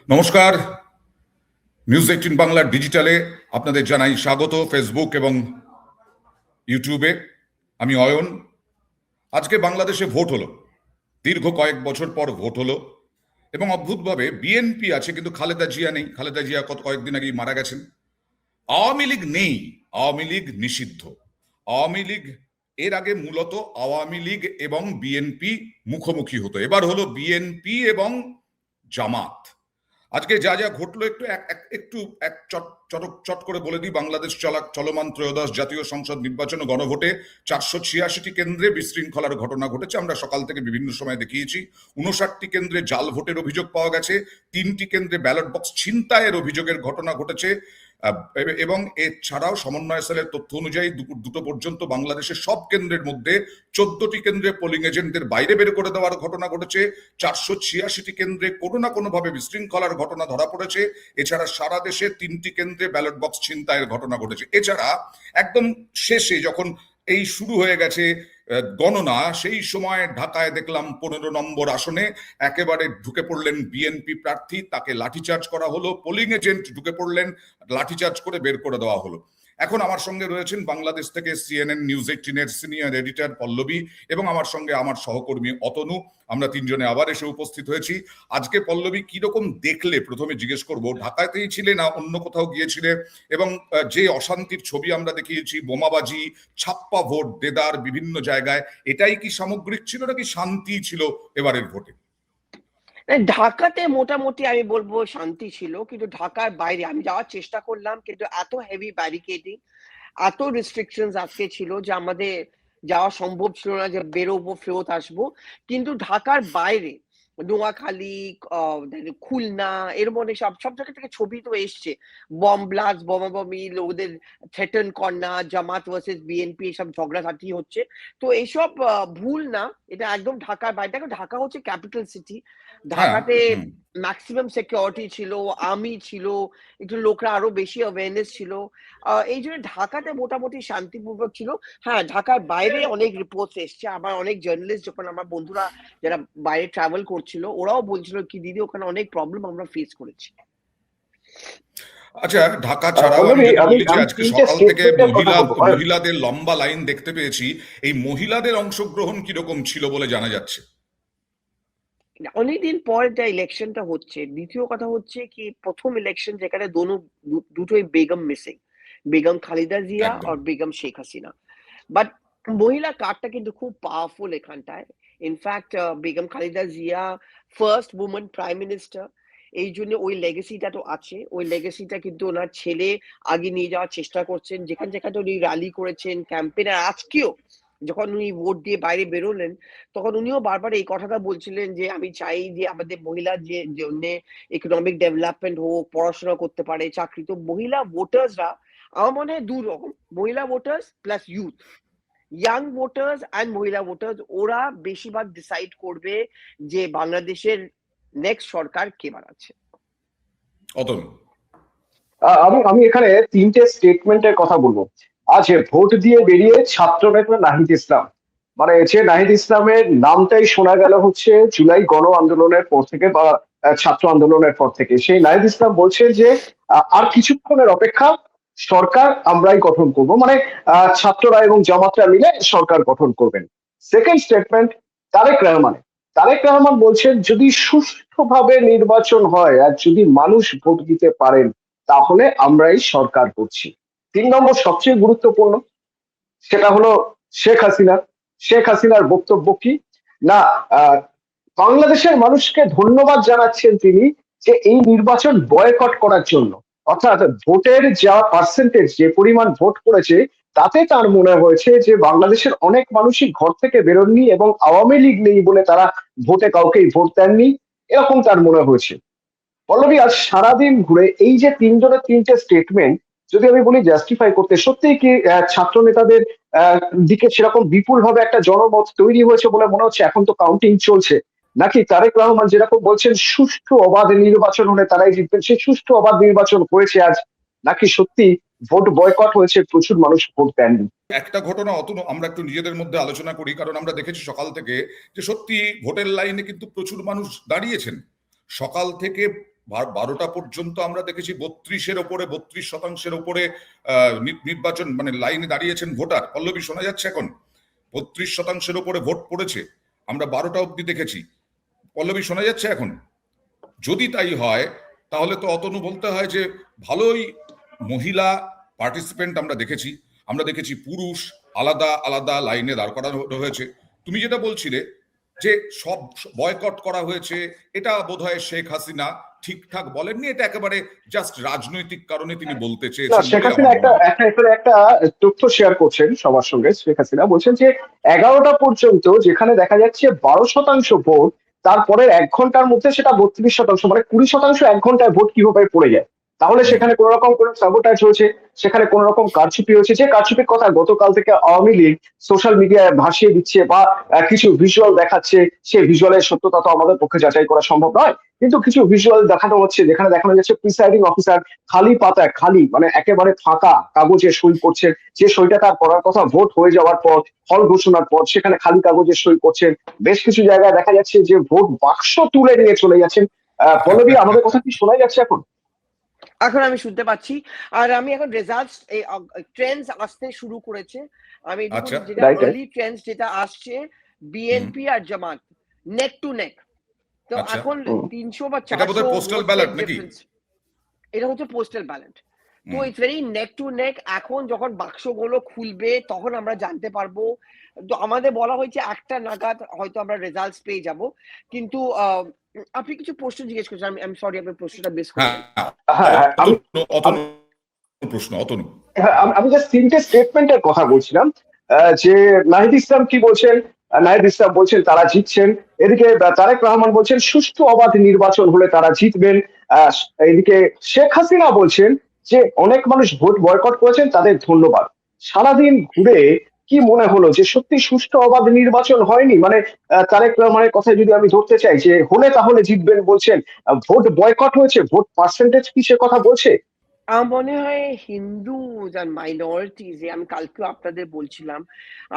নমস্কার, নিউজ 18 বাংলা ডিজিটালে আপনাদের জানাই স্বাগত। ফেসবুক এবং ইউটিউবে আমি অয়ন। আজকে বাংলাদেশে ভোট হলো, দীর্ঘ কয়েক বছর পর ভোট হলো এবং অদ্ভুতভাবে বিএনপি আছে কিন্তু খালেদা জিয়া নেই। খালেদা জিয়া কয়েকদিন আগেই মারা গেছেন। আওয়ামী লীগ নেই, আওয়ামী লীগ নিষিদ্ধ। আওয়ামী লীগ এর আগে মূলত আওয়ামী লীগ এবং বিএনপি মুখোমুখি হতো, এবার হলো বিএনপি এবং জামাত। আজকে যা যা ঘটলো একটু চট করে বলে দিই। বাংলাদেশ চলমান ত্রয়োদশ জাতীয় সংসদ নির্বাচন ও গণভোটে 486টি কেন্দ্রে বিশৃঙ্খলার ঘটনা ঘটেছে। আমরা সকাল থেকে বিভিন্ন সময় দেখিয়েছি। 59টি কেন্দ্রে জাল ভোটের অভিযোগ পাওয়া গেছে, 3টি কেন্দ্রে ব্যালট বক্স ছিনতাইয়ের অভিযোগের ঘটনা ঘটেছে এবং এছাড়াও সমন্বয় সেলের তথ্য অনুযায়ী দুপুর 2টো পর্যন্ত বাংলাদেশের সব কেন্দ্রের মধ্যে 14টি কেন্দ্রে পোলিং এজেন্টদের বাইরে বের করে দেওয়ার ঘটনা ঘটেছে। 486টি কেন্দ্রে কোনো না কোনো ভাবে বিশৃঙ্খলার ঘটনা ধরা পড়েছে। এছাড়া সারা দেশে 3টি কেন্দ্রে ব্যালট বক্স ছিনতাইয়ের ঘটনা ঘটেছে। এছাড়া একদম শেষে যখন এই শুরু হয়ে গেছে গণনা, সেই সময় ঢাকায় দেখলাম 15 নম্বর আসনে একেবারে ঢুকে পড়লেন বিএনপি প্রার্থী, তাকে লাঠিচার্জ করা হলো। পোলিং এজেন্ট ঢুকে পড়লেন, লাঠিচার্জ করে বের করে দেওয়া হলো। এখন আমার সঙ্গে রয়েছেন বাংলাদেশ থেকে CNN নিউজ 18-এর সিনিয়র এডিটর পল্লবী এবং আমার সঙ্গে আমার সহকর্মী অতনু। আমরা তিনজনে আবার এসে উপস্থিত হয়েছি। আজকে পল্লবী কিরকম দেখলে, প্রথমে জিজ্ঞেস করব, ঢাকাতেই ছিলে না অন্য কোথাও গিয়েছিলে? এবং যে অশান্তির ছবি আমরা দেখিয়েছি, বোমাবাজি, ছাপ্পা ভোট, দেদার বিভিন্ন জায়গায়, এটাই কি সামগ্রিক ছিল নাকি শান্তি ছিল এবারের ভোটে? ঢাকাতে মোটামুটি আমি বলবো শান্তি ছিল, কিন্তু ঢাকার বাইরে আমি যাওয়ার চেষ্টা করলাম, কিন্তু এত হেভি ব্যারিকেডিং, এত রেস্ট্রিকশনস আজকে ছিল যে আমাদের যাওয়া সম্ভব ছিল না যে বেরোবো ফেরত আসবো। কিন্তু ঢাকার বাইরে নোয়াখালী, খুলনা, এর মধ্যে সব জায়গা থেকে ছবি তো এসছে, বম ব্লাস্ট, বোমাবমি, লোকদের থ্রেটন কন্যা, জামাত ভার্সেস বিএনপি, এসব ঝগড়াঝাটি হচ্ছে। তো এইসব ভুল না, এটা একদম ঢাকার বাইরে। দেখো, ঢাকা হচ্ছে ক্যাপিটাল সিটি, ঢাকাতে ম্যাক্সিমাম সিকিউরিটি ছিল, আর্মি ছিল, একটু লোকরা আরো বেশি অ্যাওয়ারনেস ছিল। এই জন্য ঢাকাতে মোটামুটি শান্তিপূর্বক ছিল। হ্যাঁ, ঢাকার বাইরে অনেক রিপোর্টস এসছে। আমার অনেক জার্নালিস্ট, যখন আমার বন্ধুরা যারা বাইরে ট্রাভেল করছিল, ওরাও বলছিল কি দিদি ওখানে অনেক প্রবলেম আমরা ফেস করেছি। আচ্ছা, ঢাকা ছাড়াও আমি যদি বলি যে আজকে সকাল থেকে মহিলাদের লম্বা লাইন দেখতে পেয়েছি। এই মহিলাদের অংশগ্রহণ কিরকম ছিল বলে জানা যাচ্ছে? অনেকদিন পর এটা ইলেকশনটা হচ্ছে। দ্বিতীয় কথা হচ্ছে কি, প্রথম ইলেকশন যেখানে দুটোই বেগম মিসিং, বেগম খালেদা জিয়া আর বেগম শেখ হাসিনা। বাট মহিলা কার্ডটা কিন্তু খুব পাওয়ারফুল এখানটায়। In fact Begum Khaleda Zia first women prime minister, এই জন্য ওই লেগেসিটা তো আছে। ওই লেগেসিটা কিন্তু ওনার ছেলে আগে নিয়ে যাওয়ার চেষ্টা করছেন। যেখানে উনি র্যালি করেছেন, ক্যাম্পেইন, আর আজকেও যখন উনি ভোট দিয়ে বাইরে বেরোলেন, তখন উনিও বারবার এই কথাটা বলছিলেন যে আমি চাই যে আমাদের মহিলার যে জন্য ইকোনমিক ডেভেলপমেন্ট হোক, পড়াশোনা করতে পারে, চাকরি। তো মহিলা ভোটার্সরা আমার মনে হয় 2 রকম, মহিলা voters plus youth, young voters and মহিলা ভোটার্স, ওরা বেশিরভাগ ডিসাইড করবে যে বাংলাদেশের নেক্সট সরকার কে বানাচ্ছে। আমি এখানে 3টে স্টেটমেন্টের কথা বলবো। আজ ভোট দিয়ে বেরিয়ে ছাত্র নেতা নাহিদ ইসলাম, মানে নাহিদ ইসলামের নামটাই শোনা গেল হচ্ছে জুলাই গণ আন্দোলনের পর থেকে বা ছাত্র আন্দোলনের পর থেকে। সেই নাহিদ ইসলাম বলছে যে আর কিছুক্ষণের অপেক্ষা, সরকার আমরাই গঠন করব, মানে ছাত্ররা এবং জামাতরা মিলে সরকার গঠন করবেন। সেকেন্ড স্টেটমেন্ট তারেক রহমান বলছেন যদি সুষ্ঠুভাবে নির্বাচন হয় আর যদি মানুষ ভোট দিতে পারেন তাহলে আমরাই সরকার করছি। 3 নম্বর সবচেয়ে গুরুত্বপূর্ণ, সেটা হলো শেখ হাসিনার বক্তব্য কি না, বাংলাদেশের মানুষকে ধন্যবাদ জানাচ্ছেন তিনি যে এই নির্বাচন বয়কট করার জন্য। অর্থাৎ ভোটের যা পার্সেন্টেজ, যে পরিমাণ ভোট করেছে, তাতে তার মনে হয়েছে যে বাংলাদেশের অনেক মানুষই ঘর থেকে বেরোননি এবং আওয়ামী লীগ নেই বলে তারা ভোটে কাউকেই ভোট দেননি, এরকম তার মনে হয়েছে। পল্লবী, আজ সারাদিন ঘুরে এই যে 3জনের 3টে স্টেটমেন্ট যদি আমি বলি জাস্টিফাই করতে, সত্যিই কি ছাত্র নেতাদের দিকে সেরকম বিপুল ভাবে একটা জনমত তৈরি হয়েছে বলে মনে হচ্ছে? এখন তো কাউন্টিং চলছে, নাকি তারেক রহমান যেরকম বলছেন সুষ্ঠু অবাধ নির্বাচন হলে তারাই জিতবেন, সেই সুষ্ঠু অবাধ নির্বাচন হয়েছে আজ, নাকি সত্যি ভোট বয়কট হয়েছে, প্রচুর মানুষ ভোট দেননি? একটা ঘটনা আমরা একটু নিজেদের মধ্যে আলোচনা করি, কারণ আমরা দেখেছি সকাল থেকে যে সত্যি ভোটের লাইনে কিন্তু প্রচুর মানুষ দাঁড়িয়েছেন। সকাল থেকে 12টা পর্যন্ত আমরা দেখেছি 32% ওপরে নির্বাচন মানে লাইনে দাঁড়িয়েছেন ভোটার। পল্লবী, শোনা যাচ্ছে এখন? 32% ওপরে ভোট পড়েছে, আমরা 12টা অব্দি দেখেছি। পল্লবী, শোনা যাচ্ছে এখন? যদি তাই হয় তাহলে তো অতনু বলতে হয় যে ভালোই মহিলা পার্টিসিপেন্ট আমরা দেখেছি পুরুষ আলাদা আলাদা লাইনে দাঁড় করানো হয়েছে। তুমি যেটা বলছিলে যে সব বয়কট করা হয়েছে, এটা বোধহয় শেখ হাসিনা ঠিকঠাক বলেননি, এটা একেবারে জাস্ট রাজনৈতিক কারণে তিনি বলতে না, চেয়েছেন শেখ বলে হাসিনা আমার মনে হয়। একটা তথ্য শেয়ার করছেন সবার সঙ্গে। শেখ হাসিনা বলছেন যে 11টা পর্যন্ত যেখানে দেখা যাচ্ছে 12% ভোট, তারপরে 1 ঘন্টার মধ্যে সেটা 32%, মানে 20% 1 ঘন্টায় ভোট কিভাবে পড়ে যায়। তাহলে সেখানে কোন রকম কোন সাবোটাজ হয়েছে, সেখানে কোন রকম কারচুপি হয়েছে, যে কারচুপির কথা গতকাল থেকে আওয়ামী লীগ সোশ্যাল মিডিয়ায় ভাসিয়ে দিচ্ছে বা কিছু ভিজুয়াল দেখাচ্ছে, সেই ভিজুয়ালের সত্যতা তো আমাদের পক্ষে যাচাই করা সম্ভব নয়, কিন্তু কিছু ভিজুয়াল দেখানো হচ্ছে যেখানে দেখানো যাচ্ছে প্রিসাইডিং অফিসার খালি পাতায়, খালি মানে একেবারে ফাঁকা কাগজে সই করছেন, যে সইটা তার করার কথা ভোট হয়ে যাওয়ার পর, ফল ঘোষণার পর সেখানে খালি কাগজে সই করছেন। বেশ কিছু জায়গায় দেখা যাচ্ছে যে ভোট বাক্স তুলে নিয়ে চলে যাচ্ছেন। পল্লবী, আমাদের কথা কি শোনা যাচ্ছে এখন? এখন আমি শুনতে পাচ্ছি। আর আমি এখন রেজাল্টস ট্রেন্ডস আসতে শুরু করেছে। আমি দেখুন আচ্ছা, যেটা রাইট, রাইট। আর্লি ট্রেন্ডস যেটা আসছে, BNP R Jamaat neck to নেক। তো আচ্ছা, এখন 300 বা এটা 400 বোধহয় পোস্টাল ভোটসের ব্যালট নাকি? ডিফারেন্স। এটা হচ্ছে পোস্টাল ব্যালট। তো hmm. It's very neck to neck. এখন যখন বাক্সগুলো খুলবে তখন আমরা জানতে পারবো। তো আমাদের বলা হয়েছে 1টা নাগাদ হয়তো আমরা রেজাল্টস পেয়ে যাব। কিন্তু আপনি কিছু প্রশ্ন জিজ্ঞেস করছেন, আমি সরি আপনার প্রশ্নটা মিস করে হ্যাঁ, গেলাম। হ্যাঁ, হ্যাঁ, আমি অতনু প্রশ্ন, অতনু। হ্যাঁ, আমি জাস্ট 3টে স্টেটমেন্টের কথা বলছিলাম। যে নাহিদ ইসলাম কি বলছেন? নাহিদ ইসলাম বলছেন তারা জিতছেন। এদিকে তারেক রহমান বলছেন সুষ্ঠু অবাধ নির্বাচন হলে তারা জিতবেন। আহ, এদিকে শেখ হাসিনা বলছেন যে অনেক মানুষ ভোট বয়কট করেছেন, তাদের ধন্যবাদ। সারাদিন ঘুরে কি মনে হলো যে সত্যি সুষ্ঠু অবাধ নির্বাচন হয়নি? মানে তারেক রহমানের কথা যদি আমি ধরতে চাই যে হলে তাহলে জিতবেন বলছেন, ভোট বয়কট হয়েছে, ভোট পার্সেন্টেজ কি সে কথা বলছে? আমার মনে হয় হিন্দুজ আর মাইনরিটিজ, আমি কালকেও আপনাদের বলছিলাম,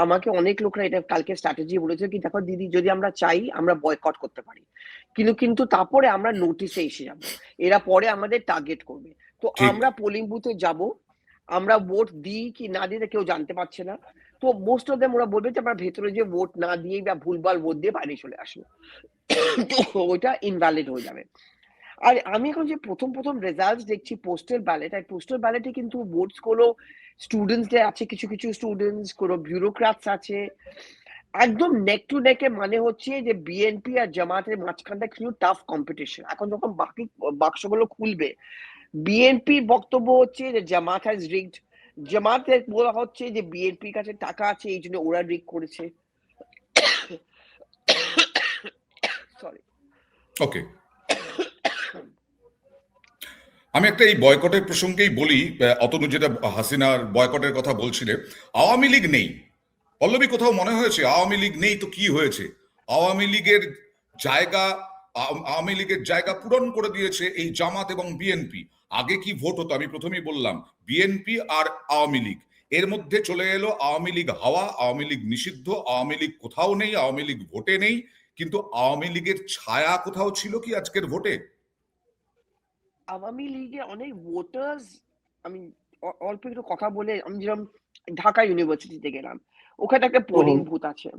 আমাকে অনেক লোকরা এটা কালকে স্ট্র্যাটেজি বলেছে কি দেখো দিদি, যদি আমরা চাই আমরা বয়কট করতে পারি, কিন্তু তারপরে আমরা নোটিশে এসে যাব, এরা পরে আমাদের টার্গেট করবে। তো ঠিক। আমরা পোলিং বুথে যাব, আমরা ভোট দিই কি না দিই কেউ জানতে পারছে না। তো মোস্ট অফ দেম ওরা বলবে যে আমরা ভেতরে যে ভোট না দিয়ে বা ভুলভাল ভোট দিয়ে বাইরে চলে আসবো। তো ওইটা ইনভ্যালিড হয়ে যাবে। আর আমি এখন যে প্রথম রেজাল্টস দেখছি পোস্টাল ব্যালট, আর পোস্টাল ব্যালটে কিন্তু ভোটস গুলো স্টুডেন্টসদের আছে, কিছু স্টুডেন্টস, কোনো বিউরোক্রাটস আছে। একদম নেক টু নেক এর মানে হচ্ছে যে বিএনপি আর জামাতের মাঝখানটা কিছু টাফ কম্পিটিশন। এখন যখন বাকি বাক্সগুলো খুলবে, বিএনপির বক্তব্য হচ্ছে যে জামাত হ্যাজ রিগড, জামাতের বলা হচ্ছে যে বিএনপির কাছে টাকা আছে এই জন্য ওরা রিগ করেছে। সরি। ওকে, আমি একটা এই বয়কটের প্রসঙ্গেই বলি। অতনু যেটা হাসিনার বয়কটের কথা বলছিলে, আওয়ামী লীগ নেই। পল্লবী, কোথাও মনে হয়েছে আওয়ামী লীগ নেই তো কি হয়েছে? আওয়ামী লীগের আওয়ামী লীগের জায়গা পূরণ করে দিয়েছে এই জামাত এবং বিএনপি। আগে কি ভোট হতো? আমি প্রথমেই বললাম বিএনপি আর আওয়ামী লীগ, এর মধ্যে চলে এলো আওয়ামী লীগ হাওয়া, আওয়ামী লীগ নিষিদ্ধ, আওয়ামী লীগ কোথাও নেই, আওয়ামী লীগ ভোটে নেই। কিন্তু আওয়ামী লীগের ছায়া কোথাও ছিল কি আজকের ভোটে? আওয়ামী লীগে অনেক ভোটার্স, আমি অল্প একটু কথা বলে, আমি যেরকম ঢাকা ইউনিভার্সিটিতে গেলাম, ওখানে একটা পোলিং বুথ আছে,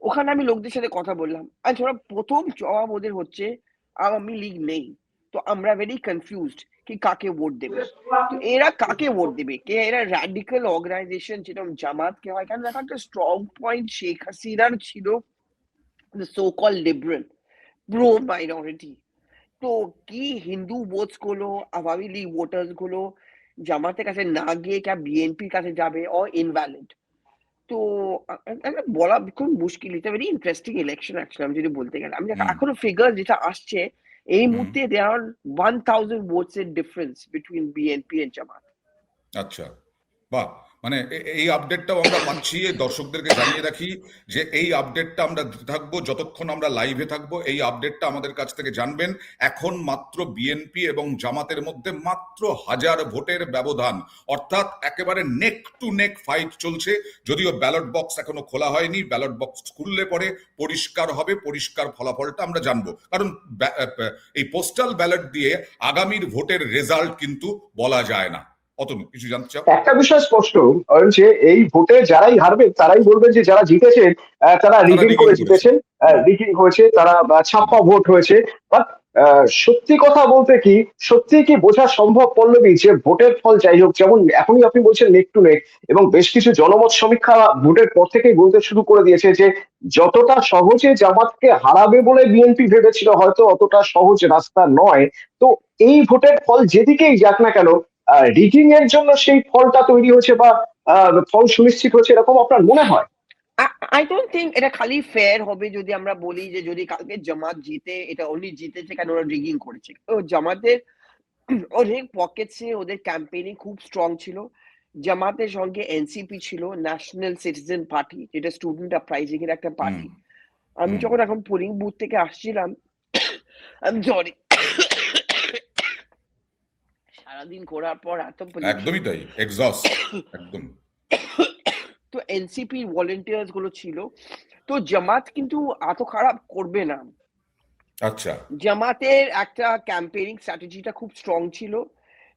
ওখানে আমি লোকদের সাথে কথা বললাম, আর ওরা প্রথম জবাব ওদের হচ্ছে আওয়ামী লীগ নেই। তো আমরা ভেরি কনফিউজড কি কাকে ভোট দেবে। তো এরা কাকে ভোট দেবে, কে এরা র্যাডিক্যাল অর্গানাইজেশন যেরকম জামাতকে হয়, কারণ একটা স্ট্রং পয়েন্ট শেখ হাসিনার ছিল so call liberal pro minority. তো কি হিন্দু ভোটস গুলো, আওয়ামী লীগ ভোটার্স গুলো জামাতের কাছে না গিয়ে क्या বিএনপির কাছে যাবে ও ইনভ্যালিড? তো বলা খুব মুশকিল। এটা ভেরি ইন্টারেস্টিং ইলেকশন অ্যাকচুয়ালি, আমি যদি বলতে গেলে। আমি এখনো ফিগার যেটা আসছে এই মুহূর্তে, দেয়ার আর 1000 ভোটস এর ডিফারেন্স বিটুইন বিএনপি এন্ড জামাত। আচ্ছা, বাহ, মানে এই আপডেটটাও আমরা পাচ্ছি, দর্শকদেরকে জানিয়ে রাখি যে এই আপডেটটা আমরা দিতে থাকবো যতক্ষণ আমরা লাইভে থাকবো। এই আপডেটটা আমাদের কাছ থেকে জানবেন। এখন মাত্র বিএনপি এবং জামাতের মধ্যে মাত্র 1000 ভোটের ব্যবধান, অর্থাৎ একেবারে নেক টু নেক ফাইট চলছে। যদিও ব্যালট বক্স এখনো খোলা হয়নি, ব্যালট বক্স খুললে পরে পরিষ্কার হবে, পরিষ্কার ফলাফলটা আমরা জানবো। কারণ এই পোস্টাল ব্যালট দিয়ে আগামীর ভোটের রেজাল্ট কিন্তু বলা যায় না। অতনু, কিছু জানতে চাও? একটা বিষয় স্পষ্ট, যে এই ভোটে যারাই হারবেন তারাই বলবেন যে যারা জিতেছেন তারা রিগিং করে জিতেছেন, রিগিং হয়েছে, তারা ছাপ্পা ভোট হয়েছে। বাট সত্যি কথা বলতে কি, সত্যি কি বোঝা সম্ভব পল্লবী যে ভোটের ফল যাই হোক, যেমন এখনই আপনি বলছেন নেক টু নেক, এবং বেশ কিছু জনমত সমীক্ষা ভোটের পর থেকেই বলতে শুরু করে দিয়েছে যে যতটা সহজে জামাতকে হারাবে বলে বিএনপি ভেবেছিল হয়তো অতটা সহজ রাস্তা নয়। তো এই ভোটের ফল যেদিকেই যাক না কেন, রিগিং এর জন্য সেই ফলটা তৈরি হয়েছে বা ফল সুনিশ্চিত হচ্ছে, এরকম আপনার মনে হয়? আই ডোন্ট থিঙ্ক এটা খালি ফেয়ার হবে যদি আমরা বলি যে যদি কালকে জামাত জিতে, এটা অনলি জিতেছে কেন ওরা রিগিং করেছে। তো জামাতের অনেক পকেটসে ওদের ক্যাম্পেইনিং খুব স্ট্রং ছিল। জামাতের সঙ্গে এনসিপি ছিল, ন্যাশনাল সিটিজেন পার্টি, যেটা স্টুডেন্ট আপরাইজিং এর একটা পার্টি। আমি যখন এখন পোলিং বুথ থেকে আসছিলাম, আমি সরি, সারাদিন করার পর এত একদমই তাই, এক্সস্ট একদম। তো এনসিপি ভলেন্টিয়ার্স গুলো ছিল, তো জামাত কিন্তু এত খারাপ করবে না। আচ্ছা, জামাতের একটা ক্যাম্পেইনিং স্ট্র্যাটেজিটা খুব স্ট্রং ছিল।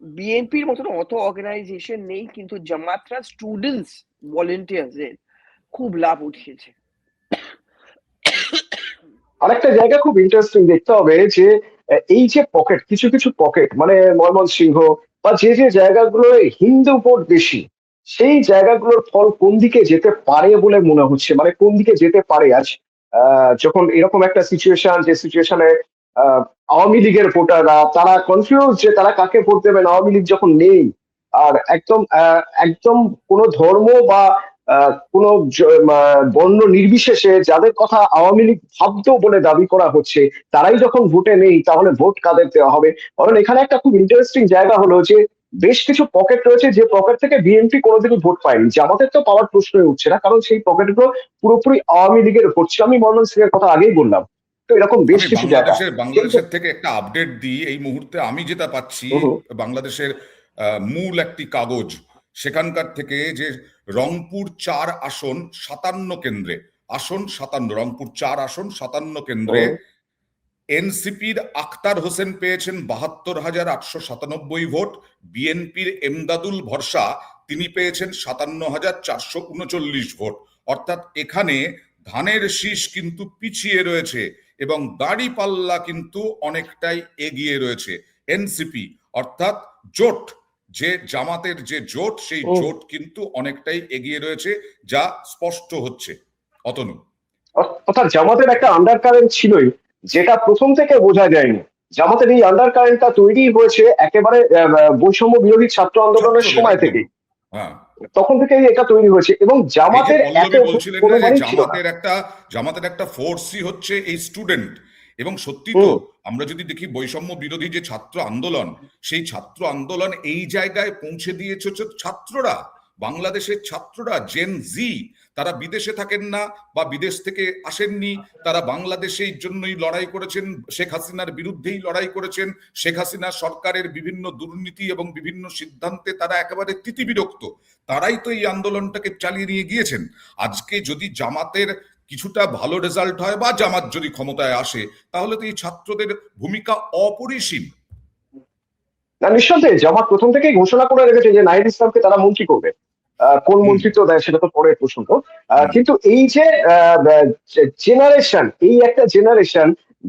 বিএনপির মতন অত অর্গানাইজেশন নেই, কিন্তু জামাতরা স্টুডেন্টস ভলেন্টিয়ার্স এর খুব লাভ উঠিয়েছে। আরেকটা জায়গা খুব ইন্টারেস্টিং দেখতে হবে যে এই যে পকেট, কিছু কিছু পকেট মানে ময়মনসিংহ বা যে যে জায়গাগুলো হিন্দু ভোট বেশি, সেই জায়গাগুলোর ফল কোন দিকে যেতে পারে বলে মনে হচ্ছে, মানে কোন দিকে যেতে পারে আজ যখন এরকম একটা সিচুয়েশন, যে সিচুয়েশনে আওয়ামী লীগের ভোটাররা তারা কনফিউজ যে তারা কাকে ভোট দেবেন, আওয়ামী লীগ যখন নেই। আর একদম একদম কোনো ধর্ম বা কোনো বর্ণ নির্বিশেষে যাদের কথা আওয়ামী লীগ ভাবতো বলে দাবি করা হচ্ছে, তারাই যখন ভোটে নেই, তাহলে ভোট কাদের দেওয়া হবে? কারণ এখানে একটা খুব ইন্টারেস্টিং জায়গা হলো যে বেশ কিছু পকেট রয়েছে যে পকেট থেকে বিএনপি কোনোদিনই ভোট পায়নি। জামাতের তো পাওয়ার প্রশ্নই উঠছে না, কারণ সেই পকেটগুলো পুরোপুরি আওয়ামী লীগের ভোট ছিল। আমি ময়মনসিংহ এর কথা আগেই বললাম। তো এরকম বেশ আমি কিছু জায়গা। বাংলাদেশের থেকে একটা আপডেট দিই। এই মুহূর্তে আমি যেটা পাচ্ছি, বাংলাদেশের মূল একটি কাগজ, সেখানকার থেকে যে রংপুর 4 আসন 57 কেন্দ্রে, আসন 57, রংপুর 4 আসন 57 কেন্দ্রে এনসিপির আখতার হোসেন পেয়েছেন 72,897 ভোট, বিএনপির এমদাদুল ভরসা তিনি পেয়েছেন 57,439 ভোট। অর্থাৎ এখানে ধানের শীষ কিন্তু পিছিয়ে রয়েছে এবং দাঁড়িপাল্লা কিন্তু অনেকটাই এগিয়ে রয়েছে। এনসিপি অর্থাৎ জোট, যে জামাতের যে জোট, সেই জোট কিন্তু অনেকটাই এগিয়ে রয়েছে, যা স্পষ্ট হচ্ছে। অতনু, অর্থাৎ জামাতের একটা আন্ডার কারেন্ট ছিলই, যেটা প্রথম থেকে বোঝা যায়নি। জামাতের এই আন্ডার কারেন্টটা তৈরি হয়েছে একেবারে বৈষম্য বিরোধী ছাত্র আন্দোলনের সময় থেকেই, হ্যাঁ, তখন থেকেই এটা তৈরি হয়েছে। এবং জামাতের এত বলছিলেন কোনো না যে মানেই ছিল না। জামাতের একটা ফোর্সই হচ্ছে এই স্টুডেন্ট। এবং সত্যি তো, আমরা যদি দেখি বৈষম্য বিরোধী যে ছাত্র আন্দোলন, সেই ছাত্র আন্দোলন এই জায়গায় পৌঁছে দিয়েছে হচ্ছে ছাত্ররা, বাংলাদেশের ছাত্ররা, জেন জি। তারা বিদেশে থাকেন না বা বিদেশ থেকে আসেননি, তারা বাংলাদেশের জন্যই লড়াই করেছেন, শেখ হাসিনার বিরুদ্ধেই লড়াই করেছেন। শেখ হাসিনা সরকারের বিভিন্ন দুর্নীতি এবং বিভিন্ন সিদ্ধান্তে তারা একেবারে তিতিবিরক্ত। তারাই তো এই আন্দোলনটাকে চালিয়ে নিয়ে গিয়েছেন। আজকে যদি জামাতের কিছুটা ভালো রেজাল্ট হয় বা জামাত যদি ক্ষমতায় আসে, তাহলে তো এই ছাত্রদের ভূমিকা অপরিসীম। না, নিঃসন্দেহে জামাত প্রথম থেকেই ঘোষণা করে রেখেছে যে নাহিদ ইসলামকে তারা মন্ত্রী করবে। কোন মন্ত্রিত্ব দেয় সেটা তো পরের প্রশ্ন। কিন্তু এই যে জেনারেশন, এই একটা জেনারেশন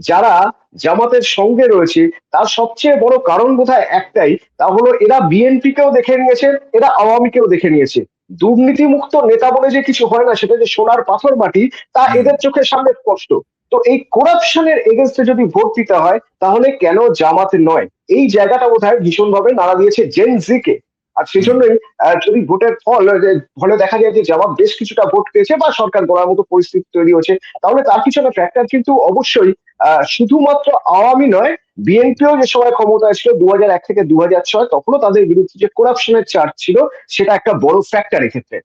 যারা জামাতের সঙ্গে রয়েছে, তার সবচেয়ে বড় কারণ বোধহয় একটাই, তা হলো এরা বিএনপি কেও দেখে নিয়েছে, এরা আওয়ামী কেও দেখে নিয়েছে। দুর্নীতিমুক্ত নেতা বলে যে কিছু হয় না, সেটা যে সোনার পাথর মাটি, তা এদের চোখের সামনে স্পষ্ট। তো এই করাপশনের এগেনস্টে যদি ভোট দিতে হয়, তাহলে কেন জামাত নয়? এই জায়গাটা বোধহয় ভীষণভাবে নাড়া দিয়েছে জেন জি কে। আর সেই জন্যই যদি ভোটের ফলে দেখা যায় যে জামাত বেশ কিছুটা ভোট পেয়েছে বা সরকার গড়ার মতো পরিস্থিতি তৈরি হচ্ছে, তাহলে তার পিছনে ফ্যাক্টর কিন্তু অবশ্যই শুধুমাত্র আওয়ামী নয়, বিএনপিও যে সময় ক্ষমতায় ছিল 2001 থেকে 2006, তখনও তাদের বিরুদ্ধে যে করাপশনের চার্জ ছিল সেটা একটা বড় ফ্যাক্টর এক্ষেত্রে।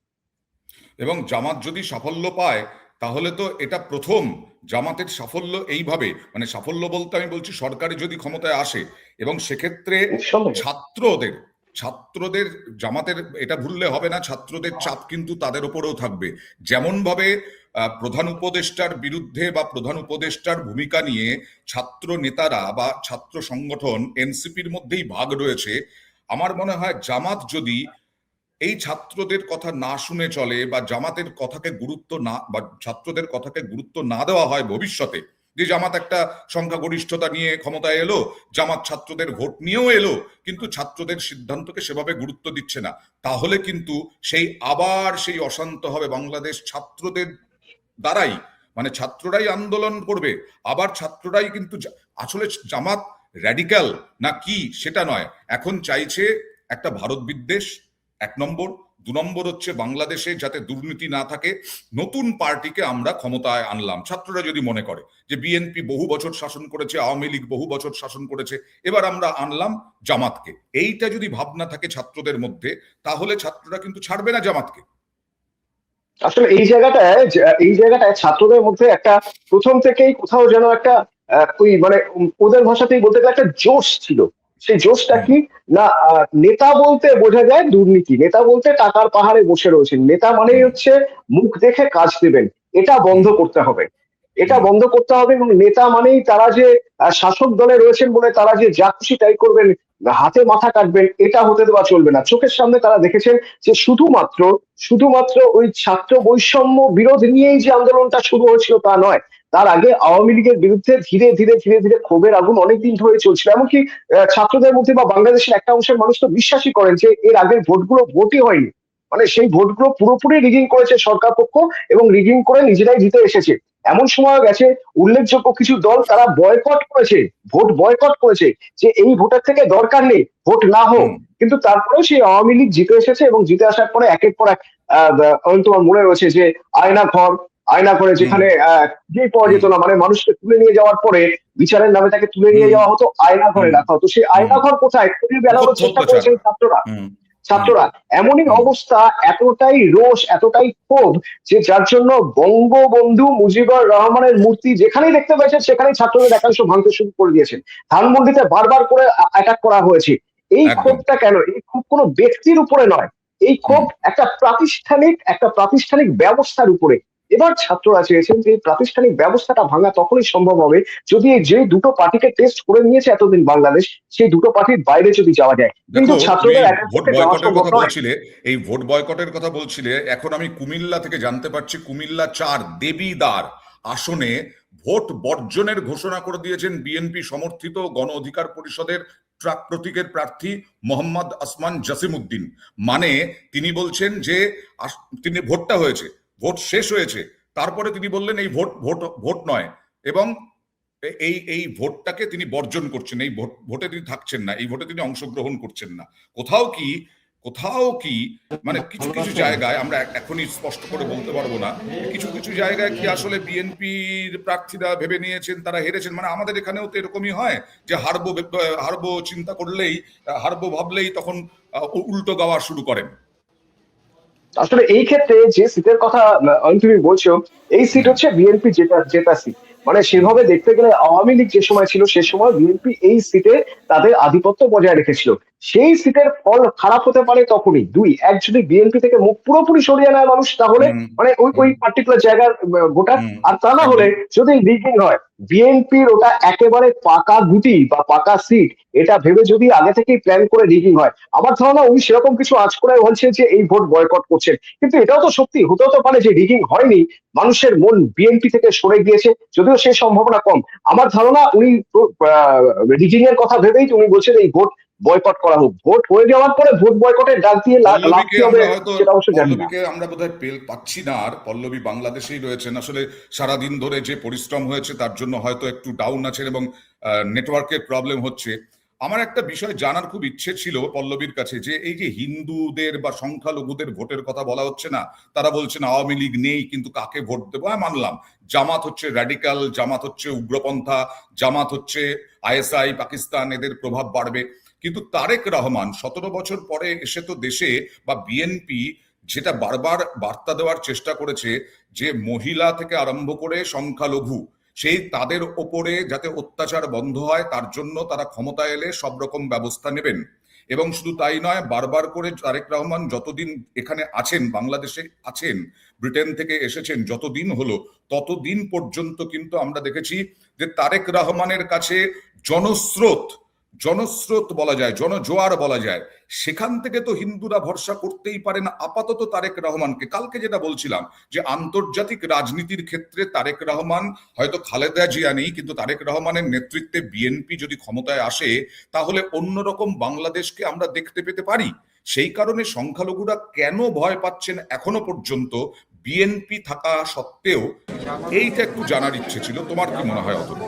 এবং জামাত যদি সাফল্য পায় তাহলে তো এটা প্রথম জামাতের সাফল্য এইভাবে, মানে সাফল্য বলতে আমি বলছি সরকারে যদি ক্ষমতায় আসে, এবং সেক্ষেত্রে নিঃসন্দেহে। ছাত্রদের ছাত্রদের জামাতের এটা ভুললে হবে না, ছাত্রদের চাপ কিন্তু তাদের ওপরেও থাকবে। যেমন ভাবে প্রধান উপদেষ্টার বিরুদ্ধে বা প্রধান উপদেষ্টার ভূমিকা নিয়ে ছাত্র নেতারা বা ছাত্র সংগঠন এনসিপির মধ্যেই ভাগ রয়েছে, আমার মনে হয় জামাত যদি এই ছাত্রদের কথা না শুনে চলে বা জামাতের কথাকে গুরুত্ব না, বা ছাত্রদের কথাকে গুরুত্ব না দেওয়া হয় ভবিষ্যতে, যে জামাত একটা সংখ্যাগরিষ্ঠতা নিয়ে ক্ষমতায় এলো, জামাত ছাত্রদের ভোট নিয়েও এলো, কিন্তু ছাত্রদের সিদ্ধান্তকে সেভাবে গুরুত্ব দিচ্ছে না, তাহলে কিন্তু আবার সেই অশান্ত হবে বাংলাদেশ ছাত্রদের দ্বারাই, মানে ছাত্ররাই আন্দোলন করবে, আবার ছাত্ররাই কিন্তু আসলে জামাত র্যাডিক্যাল না কি সেটা নয়, এখন চাইছে একটা ভারত বিদ্বেষ, 1 নম্বর। 2 নম্বর হচ্ছে বাংলাদেশে যাতে দুর্নীতি না থাকে, নতুন পার্টিকে আমরা ক্ষমতায় আনলাম। ছাত্ররা যদি মনে করে যে বিএনপি বহু বছর শাসন করেছে, আওয়ামী লীগ বহু বছর শাসন করেছে, এবার আমরা আনলাম জামাতকে, এইটা যদি ভাবনা থাকে ছাত্রদের মধ্যে, তাহলে ছাত্ররা কিন্তু ছাড়বে না জামাতকে। আসলে এই জায়গাটায় ছাত্রদের মধ্যে একটা প্রথম থেকেই কোথাও যেন একটা ওই মানে ওদের ভাষাতেই বলতে গেলে একটা জোশ ছিল। সেই জোশটা কি না, নেতা বলতে বোঝা যায় দুর্নীতি, নেতা বলতে টাকার পাহাড়ে বসে রয়েছেন, নেতা মানেই হচ্ছে মুখ দেখে কাজ দেবেন, এটা বন্ধ করতে হবে। এটা বন্ধ করতে হবে, এবং নেতা মানেই তারা যে শাসক দলে রয়েছেন বলে তারা যে যা খুশি তাই করবেন, হাতে মাথা কাটবেন, এটা হতে দেওয়া চলবে না। চোখের সামনে তারা দেখেছেন যে শুধুমাত্র শুধুমাত্র ওই ছাত্র বৈষম্য বিরোধ নিয়েই যে আন্দোলনটা শুরু হয়েছিল তা নয়, তার আগে আওয়ামী লীগের বিরুদ্ধে ধীরে ধীরে ধীরে ধীরে ক্ষোভের আগুন অনেকদিন ধরে চলছিল। এমনকি ছাত্রদের মধ্যে বা বাংলাদেশের একটা অংশের মানুষ তো বিশ্বাসই করেন যে এর আগের ভোটগুলো ভোটই হয়নি, মানে সেই ভোটগুলো পুরোপুরি রিগিং করেছে সরকার পক্ষ, এবং রিগিং করে নিজেরাই জিতে এসেছে। এমন সময় গেছে উল্লেখযোগ্য কিছু দল তারা বয়কট করেছে, ভোট বয়কট করেছে, যে এই ভোটের থেকে দরকার নেই, ভোট না হোক। কিন্তু তারপরেও সেই আওয়ামী লীগ জিতে এসেছে, এবং জিতে আসার পরে একের পর এক তোমার মনে রয়েছে যে আয়না ঘরে যেখানে যে পাওয়া যেত না, মানে মানুষকে তুলে নিয়ে যাওয়ার পরে বিচারের নামে তাকে তুলে নিয়ে যাওয়া হতো, আয়না ঘরে রাখা হতো। সেই আয়না ঘর কোথায় খুঁজে বেড়ানোর চেষ্টা করেছেন ছাত্ররা। এমনই অবস্থা, এতটাই রোষ, এতটাই ক্ষোভ, যে যার জন্য বঙ্গবন্ধু মুজিবুর রহমানের মূর্তি যেখানেই দেখতে পেয়েছেন সেখানেই ছাত্রদের একাংশ ভাঙতে শুরু করে দিয়েছেন। ধানমন্ডিতে বারবার করে অ্যাটাক করা হয়েছে। এই ক্ষোভটা কেন? এই ক্ষোভ কোনো ব্যক্তির উপরে নয়, এই ক্ষোভ একটা প্রাতিষ্ঠানিক ব্যবস্থার উপরে। এবার ছাত্ররা চেয়েছেন যে প্রাতিষ্ঠানিক ব্যবস্থাটা ভাঙা তখনই সম্ভব হবে যদি যে দুটো পার্টিকে টেস্ট করে নিয়েছে এতদিন বাংলাদেশ, সেই দুটো পার্টির বাইরে যদি যাওয়া যায়। কিন্তু ছাত্রদের ভোট বয়কটের কথা বলছিলে, এই ভোট বয়কটের কথা বলছিলে, এখন আমি কুমিল্লা থেকে জানতে পারছি কুমিল্লা 4 দেবিদ্বার আসনে ভোট বর্জনের ঘোষণা করে দিয়েছেন বিএনপি সমর্থিত গণ অধিকার পরিষদের প্রতীকের প্রার্থী মোহাম্মদ আসমান জাসিমউদ্দিন। মানে তিনি বলছেন যে তিনি ভোটটা হয়েছে, ভোট শেষ হয়েছে, তারপরে তিনি বললেন এই ভোট নয়, এবং এই ভোটটাকে তিনি বর্জন করছেন, এই ভোটে তিনি থাকছেন না, এই ভোটে তিনি অংশগ্রহণ করছেন না। কোথাও কি মানে কিছু কিছু জায়গায় আমরা এখনই স্পষ্ট করে বলতে পারবো না, কিছু কিছু জায়গায় কি আসলে বিএনপির প্রার্থীরা ভেবে নিয়েছেন তারা হেরেছেন? মানে আমাদের এখানেও তো এরকমই হয় যে হারবো চিন্তা করলেই, হারবো ভাবলেই তখন উল্টো গাওয়া শুরু করেন। আসলে এই ক্ষেত্রে যে সিটের কথা তুমি বলছো, এই সিট হচ্ছে বিএনপি জেতা সিট। মানে সেভাবে দেখতে গেলে আওয়ামী লীগ যে সময় ছিল সে সময় বিএনপি এই সিটে তাদের আধিপত্য বজায় রেখেছিল। সেই সিটের ফল খারাপ হতে পারে তখনই, এক যদি বিএনপি থেকে মুখ পুরোপুরি সরিয়ে নেয় মানুষ, তাহলে মানে ওই পার্টিকুলার জায়গার ভোটার। আর তা না হলে যদি রিগিং হয়, বিএনপির ওটা একেবারে পাকা গুটি বা পাকা সিট এটা ভেবে যদি আগে থেকেই প্ল্যান করে রিগিং হয়, আমার ধারণা উনি সেরকম কিছু আজ করে বলছে যে এই ভোট বয়কট করছেন। কিন্তু এটাও তো সত্যি হতেও তো পারে যে রিগিং হয়নি, মানুষের মন বিএনপি থেকে সরে গিয়েছে, যদিও সে সম্ভাবনা কম। আমার ধারণা উনি রিগিং এর কথা ভেবেই উনি বলছেন এই ভোট বয়কট করা হোক। ভোট হয়ে যাওয়ার পরে ভোট বয়কটের ডাক দিয়ে লাভ কি হবে সেটা অবশ্য জানি না। আমরা বোধহয় পাচ্ছি না, আর পল্লবী বাংলাদেশেই রয়েছেন। আসলে সারাদিন ধরে যে পরিশ্রম হয়েছে তার জন্য হয়তো একটু ডাউন আছেন এবং নেটওয়ার্কের প্রবলেম হচ্ছে। আমার একটা বিষয় জানার খুব ইচ্ছে ছিল পল্লবীর কাছে, যে এই যে হিন্দুদের বা সংখ্যালঘুদের ভোটের কথা বলা হচ্ছে না, তারা বলছেন আওয়ামী লীগ নেই কিন্তু কাকে ভোট দেবো। হ্যাঁ, মানলাম জামাত হচ্ছে র্যাডিক্যাল, জামাত হচ্ছে উগ্রপন্থা, জামাত হচ্ছে আইএসআই, পাকিস্তান, এদের প্রভাব বাড়বে। কিন্তু তারেক রহমান 17 বছর পরে এসে তো দেশে, বা বিএনপি যেটা বারবার বার্তা দেওয়ার চেষ্টা করেছে, যে মহিলা থেকে আরম্ভ করে সংখ্যালঘু, সেই তাদের ওপরে যাতে অত্যাচার বন্ধ হয় তার জন্য তারা ক্ষমতায় এলে সব রকম ব্যবস্থা নেবেন। এবং শুধু তাই নয়, বারবার করে তারেক রহমান যতদিন এখানে আছেন, বাংলাদেশে আছেন, ব্রিটেন থেকে এসেছেন, যতদিন হলো ততদিন পর্যন্ত কিন্তু আমরা দেখেছি যে তারেক রহমানের কাছে জনস্রোত, জনস্রোত বলা যায়, জনজোয়ার বলা যায়, সেখান থেকে তো হিন্দুরা ভরসা করতেই পারে না আপাতত তারেক রহমানকে। কালকে যেটা বলছিলাম, যে আন্তর্জাতিক রাজনীতির ক্ষেত্রে তারেক রহমান, হয়তো খালেদা জিয়া নেই, কিন্তু তারেক রহমানের নেতৃত্বে বিএনপি যদি ক্ষমতায় আসে, তাহলে অন্যরকম বাংলাদেশকে আমরা দেখতে পেতে পারি। সেই কারণে সংখ্যালঘুরা কেন ভয় পাচ্ছেন এখনো পর্যন্ত বিএনপি থাকা সত্ত্বেও, এইটা একটু জানার ইচ্ছে ছিল। তোমার কি মনে হয় অতনু?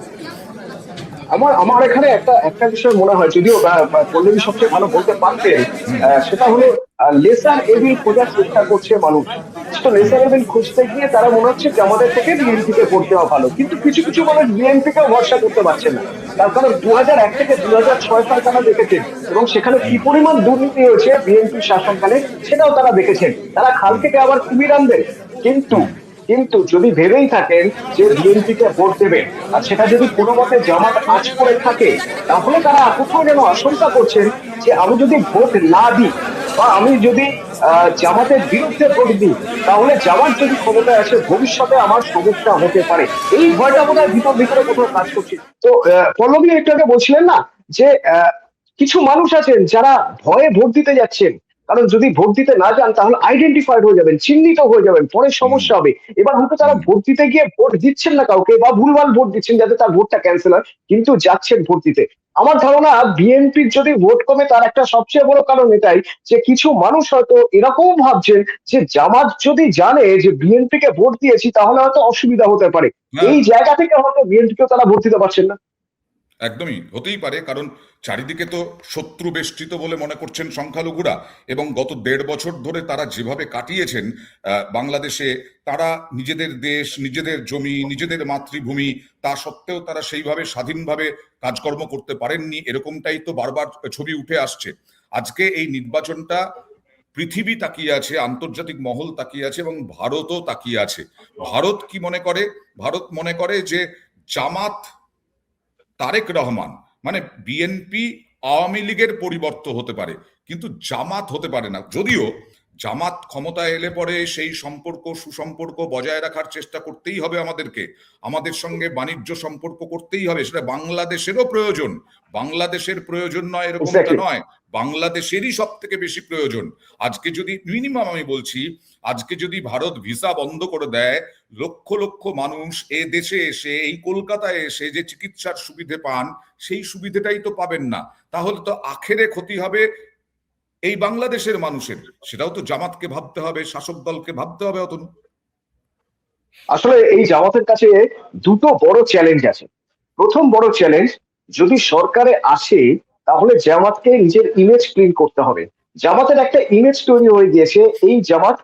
আমার আমার এখানে একটা একটা বিষয় মনে হয়, যদিও পল্লবী সবচেয়ে ভালো বলতে পারতেন, সেটা হলো লেসার এভিল খোঁজার চেষ্টা করছে মানুষ। তো লেসার এভিল খুঁজতে গিয়ে তারা মনে হচ্ছে যে আমাদের থেকে বিএনপি কে ভোট দেওয়া ভালো, কিন্তু কিছু কিছু মানুষ বিএনপি কেও ভরসা করতে পারছে না। তার কারণ 2001 থেকে 2006 সাল তারা দেখেছেন, এবং সেখানে কি পরিমাণ দুর্নীতি হয়েছে বিএনপি শাসনকালে সেটাও তারা দেখেছেন। তারা খাল থেকে আবার কুমির আনবেন, কিন্তু কিন্তু যদি ভেবেই থাকেন যে বিএনপি কে ভোট দেবে, আর সেটা যদি কোনো মতে জামাত আঁচ করে থাকে, তাহলে তারা কোথাও যেন আশঙ্কা করছেন যে আমি যদি ভোট না দিই, বা আমি যদি জামাতের বিরুদ্ধে ভোট দিই, তাহলে জামাত যদি ক্ষমতায় আসে ভবিষ্যতে আমার সমস্যা হতে পারে। এই ভয়টা বোধ হয় ভিতর ভিতরে কোথাও কাজ করছে। তো পল্লবী একটু আগে বলছিলেন না যে কিছু মানুষ আছেন যারা ভয়ে ভোট দিতে যাচ্ছেন, কারণ যদি ভোট দিতে না যান তাহলে আইডেন্টিফাইড হয়ে যাবেন, চিহ্নিত হয়ে যাবেন, পরে সমস্যা হবে। এবার হয়তো তারা ভোট দিতে গিয়ে ভোট দিচ্ছেন না কাউকে, বা ভুলভাল ভোট দিচ্ছেন যাতে তার ভোটটা ক্যান্সেল হয়, কিন্তু যাচ্ছেন ভোট দিতে। আমার ধারণা বিএনপির যদি ভোট কমে তার একটা সবচেয়ে বড় কারণ এটাই, যে কিছু মানুষ হয়তো এরকম ভাবছেন যে জামাত যদি জানে যে বিএনপি কে ভোট দিয়েছি তাহলে হয়তো অসুবিধা হতে পারে। হ্যাঁ, এই জায়গা থেকে হয়তো বিএনপিকেও তারা ভোট দিতে পারছেন না। একদমই হতেই পারে, কারণ চারিদিকে তো শত্রু বেষ্টিত বলে মনে করছেন সংখ্যালঘুরা। এবং গত 1.5 বছর ধরে তারা যেভাবে কাটিয়েছেন বাংলাদেশে, তারা নিজেদের দেশ, নিজেদের জমি, নিজেদের মাতৃভূমি, তা সত্ত্বেও তারা সেইভাবে স্বাধীনভাবে কাজকর্ম করতে পারেননি, এরকমটাই তো বারবার ছবি উঠে আসছে। আজকে এই নির্বাচনটা পৃথিবী তাকিয়ে আছে, আন্তর্জাতিক মহল তাকিয়ে আছে, এবং ভারতও তাকিয়ে আছে। ভারত কি মনে করে? ভারত মনে করে যে জামাত, তারেক রহমান, মানে বিএনপি আওয়ামী লীগের পরিবর্তন হতে পারে, কিন্তু জামাত হতে পারে না। যদিও জামাত ক্ষমতায় এলে পরে সেই সম্পর্ক, সুসম্পর্ক বজায় রাখার চেষ্টা করতেই হবে আমাদেরকে, আমাদের সঙ্গে বাণিজ্য সম্পর্ক করতেই হবে, সেটা বাংলাদেশেরও প্রয়োজন। বাংলাদেশের প্রয়োজন নয় এরকমটা নয়, বাংলাদেশেরই সব থেকে বেশি প্রয়োজন। আজকে যদি মিনিমাম আমি বলছি, আজকে যদি ভারত ভিসা বন্ধ করে দেয়, লক্ষ লক্ষ মানুষ এ দেশে এসে, এই কলকাতায় এসে যে চিকিৎসার সুবিধে পান, সেই সুবিধেটাই তো পাবেন না। তাহলে তো আখেরে ক্ষতি হবে এই বাংলাদেশের মানুষের। সেটাও তো জামাতকে ভাবতে হবে, শাসক দলকে ভাবতে হবে। অতনু, আসলে এই জামাতের কাছে দুটো বড় চ্যালেঞ্জ আছে। প্রথম বড় চ্যালেঞ্জ, যদি সরকারে আসে তাহলে জামাতকে নিজের ইমেজ ক্লিন করতে হবে। জামাতের একটা ইমেজ তৈরি হয়ে গিয়েছে, এই জামাত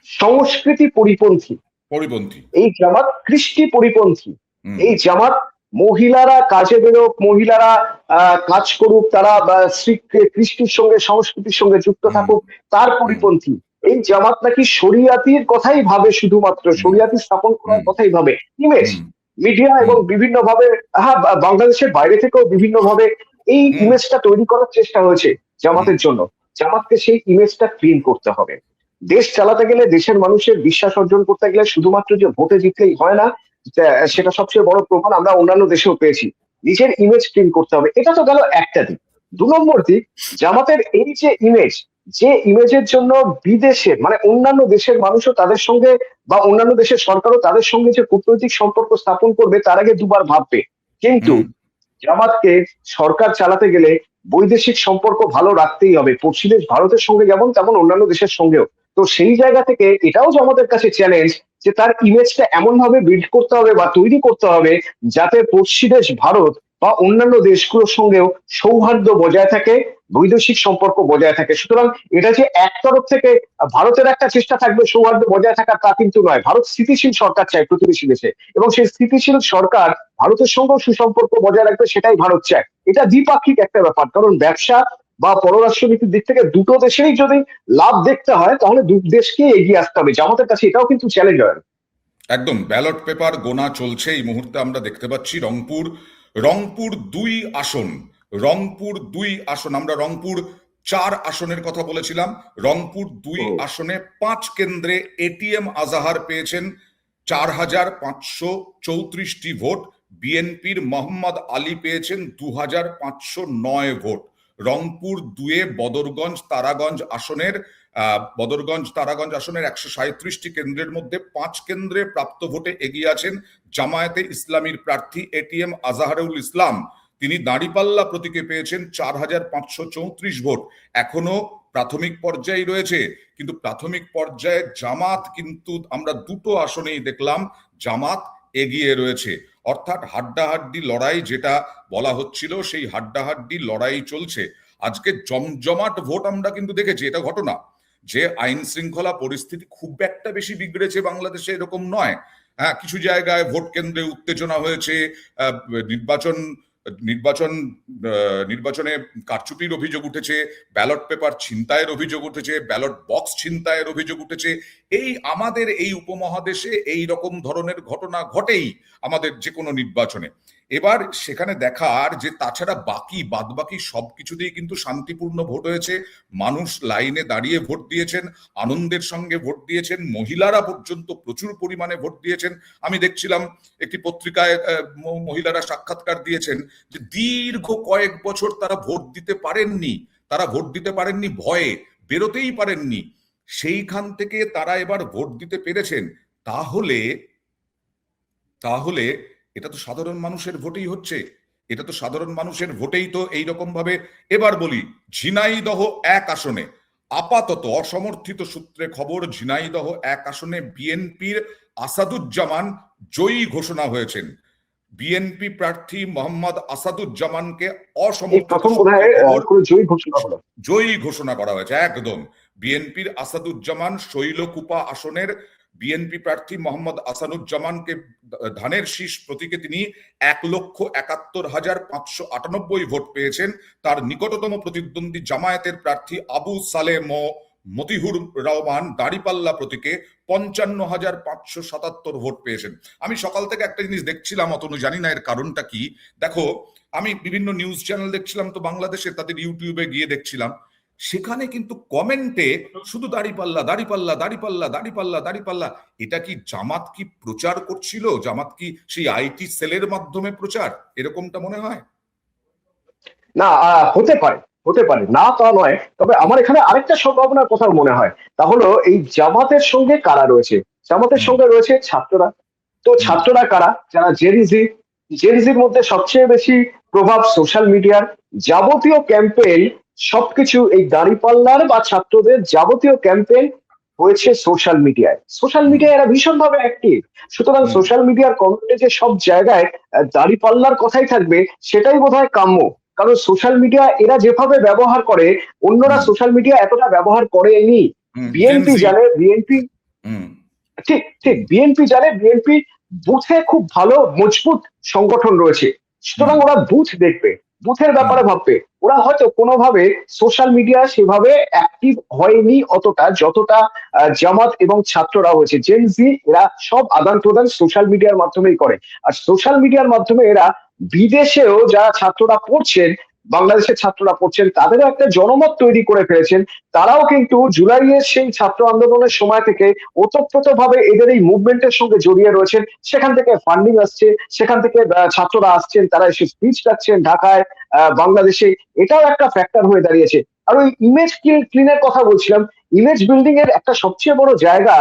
সংস্কৃতি পরিপন্থী, পরিপন্থী। এই জামাত কৃষ্টি পরিপন্থী, হুম, এই জামাত মহিলারা কাজে বেরোক, মহিলারা কাজ করুক, তারা কৃষ্টির সঙ্গে সংস্কৃতির সঙ্গে যুক্ত হুম, থাকুক, তার হুম, পরিপন্থী। এই জামাত নাকি শরিয়াতির কথাই ভাবে, শুধুমাত্র হুম, শরিয়াতি স্থাপন করার হুম, কথাই ভাবে। ইমেজ, হুম, মিডিয়া এবং হুম, বিভিন্ন ভাবে, হ্যাঁ, বাংলাদেশের বাইরে থেকেও বিভিন্ন ভাবে এই হুম, ইমেজটা তৈরি করার চেষ্টা হয়েছে হুম, জামাতের জন্য। জামাতকে সেই ইমেজটা ক্লিন করতে হবে। দেশ চালাতে গেলে, দেশের মানুষের বিশ্বাস অর্জন করতে গেলে শুধুমাত্র যে ভোটে জিতলেই হয় না, সেটা সবচেয়ে বড় প্রমাণ আমরা অন্যান্য দেশেও পেয়েছি। নিজের ইমেজ ক্লিন করতে হবে, এটা তো গেল একটা দিক। 2 নম্বর দিক, জামাতের এই যে ইমেজ, যে ইমেজের জন্য বিদেশে, মানে অন্যান্য দেশের মানুষও তাদের সঙ্গে, বা অন্যান্য দেশের সরকারও তাদের সঙ্গে যে কূটনৈতিক সম্পর্ক স্থাপন করবে তার আগে দুবার ভাববে। কিন্তু হুম, জামাতকে সরকার চালাতে গেলে বৈদেশিক সম্পর্ক ভালো রাখতেই হবে, পড়শি দেশ ভারতের সঙ্গে যেমন, তেমন অন্যান্য দেশের সঙ্গেও। তো সেই জায়গা থেকে এটাও জামাতের কাছে চ্যালেঞ্জ, যে তার ইমেজটা এমন ভাবে বিল্ড করতে হবে বা তৈরি করতে হবে যাতে পড়শি দেশ ভারত বা অন্যান্য দেশগুলোর সঙ্গেও সৌহার্দ্য বজায় থাকে, বৈদেশিক সম্পর্ক বজায় থাকে। সুতরাং এটা যে এক তরফ থেকে ভারতের একটা চেষ্টা থাকবে সৌহার্দ্য বজায় থাকার, তা কিন্তু নয়। ভারত স্থিতিশীল সরকার চায় প্রতিবেশী দেশে, এবং সেই স্থিতিশীল সরকার ভারতের সঙ্গেও সুসম্পর্ক বজায় রাখবে, সেটাই ভারত চায়। এটা দ্বিপাক্ষিক একটা ব্যাপার, কারণ ব্যবসা বা পররাষ্ট্রনীতির দিক থেকে দুটো দেশেরই যদি লাভ দেখতে হয়, তাহলে দু দেশকে এগিয়ে আসতে হবে। জামাতের কাছে এটাও কিন্তু চ্যালেঞ্জ হয়। একদম ব্যালট পেপার গোনা চলছে এই মুহূর্তে, আমরা দেখতে পাচ্ছি রংপুর 2 আসন, আমরা রংপুর 4 আসনের কথা বলেছিলাম। রংপুর 2 আসনে 5 কেন্দ্রে এটিএম আজাহার পেয়েছেন 4,534টি ভোট। বিএনপির মোহাম্মদ আলী পেয়েছেন 2,509 ভোট। রংপুর 2 বদরগঞ্জ তারাগঞ্জ আসনের 137টি কেন্দ্রের মধ্যে 5 কেন্দ্রে প্রাপ্ত ভোটে এগিয়ে আছেন জামায়াতে ইসলামীর প্রার্থী এটিএম আজাহারুল ইসলাম। তিনি দাঁড়িপাল্লা প্রতীকে পেয়েছেন 4,534 ভোট। এখনো প্রাথমিক পর্যায়ে রয়েছে, কিন্তু প্রাথমিক পর্যায়ে জামাত কিন্তু আমরা 2টো আসনেই দেখলাম জামাত এগিয়ে রয়েছে। অর্থাৎ হাড্ডাহাড্ডি লড়াই যেটা বলা হচ্ছিল, সেই হাড্ডাহাড্ডি লড়াই চলছে। আজকে জমজমাট ভোট আমরা কিন্তু দেখেছি। এটা ঘটনা যে আইন শৃঙ্খলা পরিস্থিতি খুব একটা বেশি বিগড়েছে বাংলাদেশে এরকম নয়। হ্যাঁ, কিছু জায়গায় ভোট কেন্দ্রে উত্তেজনা হয়েছে, নির্বাচনে কারচুপির অভিযোগ উঠেছে, ব্যালট পেপার ছিনতাইয়ের অভিযোগ উঠেছে, ব্যালট বক্স ছিনতাইয়ের অভিযোগ উঠেছে। আমাদের এই উপমহাদেশে এই রকম ধরনের ঘটনা ঘটেই আমাদের যে কোনো নির্বাচনে। এবার সেখানে দেখার যে তাছাড়া বাদবাকি সবকিছুতেই কিন্তু শান্তিপূর্ণ ভোট হয়েছে। মানুষ লাইনে দাঁড়িয়ে ভোট দিয়েছেন, আনন্দের সঙ্গে ভোট দিয়েছেন, মহিলারা পর্যন্ত প্রচুর পরিমাণে ভোট দিয়েছেন। আমি দেখছিলাম একটি পত্রিকায় মহিলারা সাক্ষাৎকার দিয়েছেন যে দীর্ঘ কয়েক বছর তারা ভোট দিতে পারেননি, ভয়ে বেরোতেই পারেননি। সেইখান থেকে তারা এবার ভোট দিতে পেরেছেন। তাহলে এটা তো সাধারণ মানুষের ভোটেই হচ্ছে, এটা তো সাধারণ মানুষের ভোটেই তো এইরকম ভাবে। এবার বলি, ঝিনাইদহ 1 আসনে আপাতত অসমর্থিত সূত্রে খবর, ঝিনাইদহ 1 আসনে বিএনপির আসাদুজ্জামান জয়ী ঘোষণা হয়েছেন। বিএনপি প্রার্থী মোহাম্মদ আসাদুজ্জামানকে অসমর্থিত জয়ী ঘোষণা করা হয়েছে। একদম বিএনপির আসাদুজ্জামান শৈলকুপা আসনের বিএনপি প্রার্থী মোহাম্মদ আসাদুজ্জামানকে ধানের শীষ প্রতীকে তিনি 1,71,598 ভোট পেয়েছেন। তার নিকটতম প্রতিদ্বন্দ্বী জামায়াতের প্রার্থী আবু সালেহ মতিহুর রহমান দাঁড়িপাল্লা প্রতীকে 55,577 ভোট পেয়েছেন। আমি সকাল থেকে একটা জিনিস দেখছিলাম, অতনু জানি না এর কারণটা কি। দেখো, আমি বিভিন্ন নিউজ চ্যানেল দেখছিলাম তো বাংলাদেশে, তাদের ইউটিউবে গিয়ে দেখছিলাম, সেখানে কিন্তু কমেন্টে শুধু দাঁড়িপাল্লা দাঁড়িপাল্লা দাঁড়িপাল্লা দাঁড়িপাল্লা দাঁড়িপাল্লা। এটা কি জামাত কি প্রচার করছিল? জামাত কি সেই আইটি সেলের মাধ্যমে প্রচার? এরকমটা মনে হয় না। হতে পারে না, তা নয়। তবে আমার এখানে আরেকটা সম্ভাবনার কথা মনে হয়, তা হলো এই জামাতের সঙ্গে কারা রয়েছে। জামাতের সঙ্গে রয়েছে ছাত্ররা। তো ছাত্ররা কারা? যারা জেনজির মধ্যে সবচেয়ে বেশি প্রভাব সোশ্যাল মিডিয়ার। যাবতীয় ক্যাম্পেইন সবকিছু এই দাঁড়িপাল্লার বা ছাত্রদের যাবতীয় ক্যাম্পেইন হয়েছে সোশ্যাল মিডিয়ায় এরা ভীষণভাবে অ্যাক্টিভ। সুতরাং সোশ্যাল মিডিয়ার কমেন্টে যে সব জায়গায় দাঁড়িপাল্লার কথাই থাকবে, সেটাই বোধহয় কাম্য। কারণ সোশ্যাল মিডিয়া এরা যেভাবে ব্যবহার করে, অন্যরা সোশ্যাল মিডিয়া এতটা ব্যবহার করেনি। বিএনপি জানে, বিএনপি বুথে খুব ভালো মজবুত সংগঠন রয়েছে। সুতরাং ওরা বুথ দেখবে, বুথের ব্যাপারে ভাববে। ওরা হয়তো কোনোভাবে সোশ্যাল মিডিয়া সেভাবে অ্যাক্টিভ হয়নি অতটা, যতটা জামাত এবং ছাত্ররা হয়েছে। জেনজি এরা সব আদান প্রদান সোশ্যাল মিডিয়ার মাধ্যমেই করে। আর সোশ্যাল মিডিয়ার মাধ্যমে এরা বিদেশেও যারা ছাত্ররা পড়ছেন, বাংলাদেশের ছাত্ররা পড়ছেন, তাদেরও একটা জনমত তৈরি করে ফেলেছেন। তারাও কিন্তু জুলাইয়ের সেই ছাত্র আন্দোলনের সময় থেকে ওতপ্রোতভাবে এদের এই মুভমেন্টের সঙ্গে জড়িয়ে রয়েছেন। সেখান থেকে ফান্ডিং আসছে, সেখান থেকে ছাত্ররা আসছেন, তারা এসে স্পিচ রাখছেন ঢাকায়, বাংলাদেশে। এটাও একটা ফ্যাক্টর হয়ে দাঁড়িয়েছে। আর ওই ইমেজ ক্লিনের কথা বলছিলাম, ইমেজ বিল্ডিং এর একটা সবচেয়ে বড় জায়গা,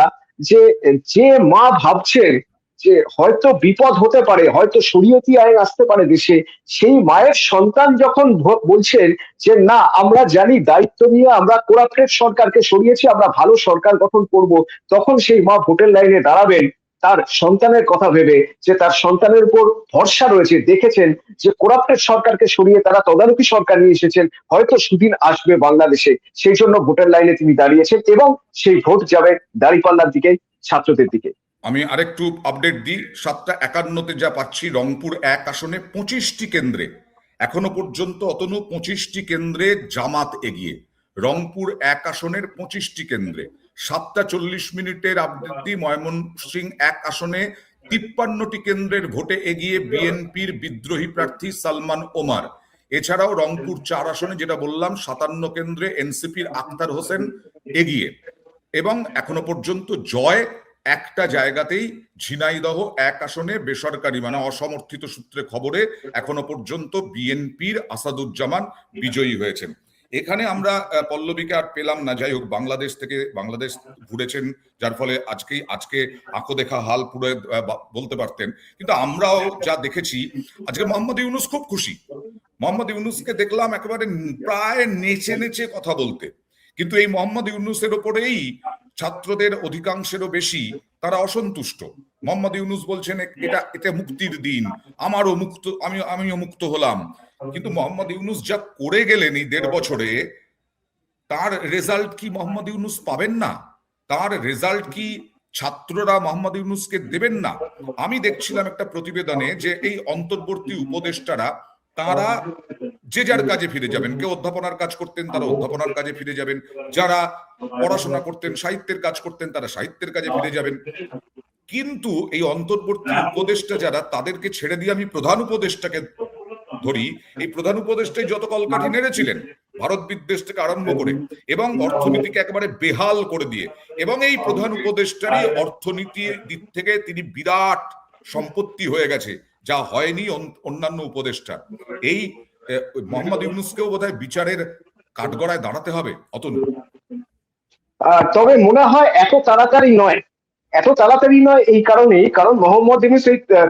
যে মা ভাবছেন যে হয়তো বিপদ হতে পারে, হয়তো শরীয়তি আইন আসতে পারে দেশে, সেই মায়ের সন্তান যখন বলছেন যে না, আমরা জানি দায়িত্ব নিয়ে আমরা কোরাপ্টেড সরকারকে সরিয়েছি, আমরা ভালো সরকার গঠন করব, তখন সেই মা ভোটের লাইনে দাঁড়াবেন। তার সন্তানের কথা ভেবে, যে তার সন্তানের উপর ভরসা রয়েছে, দেখেছেন যে করাপ্টেড সরকারকে সরিয়ে তারা তদারকি সরকার নিয়ে এসেছেন, হয়তো সুদিন আসবে বাংলাদেশে, সেই জন্য ভোটের লাইনে তিনি দাঁড়িয়েছেন এবং সেই ভোট যাবে দাঁড়িপাল্লার দিকে, ছাত্রদের দিকে। আমি আরেকটু আপডেট দিই, 7:51 যা পাচ্ছি, রংপুর 1 আসনে 25টি কেন্দ্রে এখনো পর্যন্ত অতনু 25টি কেন্দ্রে জামাত এগিয়ে। রংপুর 1 আসনের 25টি কেন্দ্রে 7:40 আপডেট দিই, ময়মনসিংহ 1 আসনে 53টি কেন্দ্রের ভোটে এগিয়ে বিএনপির বিদ্রোহী প্রার্থী সালমান ওমার। এছাড়াও রংপুর 4 আসনে যেটা বললাম 57 কেন্দ্রে এনসিপির আখতার হোসেন এগিয়ে। এবং এখনো পর্যন্ত জয় একটা জায়গাতেই, ঝিনাইদহ 1 আসনে বেসরকারি মানে অসমর্থিত সূত্রে খবরে এখনো পর্যন্ত বিএনপির আসাদুজ্জামান বিজয়ী হয়েছেন। এখানে আমরা পল্লবীকে আর পেলাম না, যাই হোক বাংলাদেশ ঘুরেছেন, যার ফলে আজকে আঁকো দেখা হাল পুরো বলতে পারতেন। কিন্তু আমরাও যা দেখেছি, আজকে মোহাম্মদ ইউনূস খুব খুশি। মোহাম্মদ ইউনূসকে দেখলাম একেবারে প্রায় নেচে নেচে কথা বলতে। কিন্তু এই মোহাম্মদ ইউনূসের ওপরেই ছাত্রদের অধিকাংশেরও বেশি তারা অসন্তুষ্ট। মোহাম্মদ ইউনূস বলছেন এটা মুক্তির দিন, আমিও মুক্ত হলাম। কিন্তু মোহাম্মদ ইউনূস যা করে গেলেন এই 1.5 বছরে, তার রেজাল্ট কি মোহাম্মদ ইউনূস পাবেন না? তার রেজাল্ট কি ছাত্ররা মোহাম্মদ ইউনূসকে দেবেন না? আমি দেখছিলাম একটা প্রতিবেদনে যে এই অন্তর্বর্তী উপদেষ্টারা তারা যে যার কাজে ফিরে যাবেন। কেউ অধ্যাপনার কাজ করতেন, তারা অধ্যাপনার কাজে ফিরে যাবেন। যারা পড়াশোনা করতেন, সাহিত্যের কাজ করতেন, তারা সাহিত্যের কাজে ফিরে যাবেন। কিন্তু এই অন্তর্বর্তী উপদেষ্টা যারা, তাদেরকে ছেড়ে দিয়ে আমি প্রধান উপদেষ্টাকে ধরি। এই প্রধান উপদেষ্টাই যত কলকাঠি নেড়েছিলেন ভারত বিদ্বেষ থেকে আরম্ভ করে, এবং অর্থনীতিকে একেবারে বেহাল করে দিয়ে, এবং এই প্রধান উপদেষ্টারই অর্থনীতির দিক থেকে তিনি বিরাট সম্পত্তি হয়ে গেছে, যা হয়নি অন্যান্য উপদেষ্টা। এই মোহাম্মদ ইউনূসকেও বোধহয় বিচারের কাঠগড়ায় দাঁড়াতে হবে অতনু। তবে মনে হয় এত তাড়াতাড়ি নয়, এই কারণেই, কারণ মোহাম্মদ ইউনূস,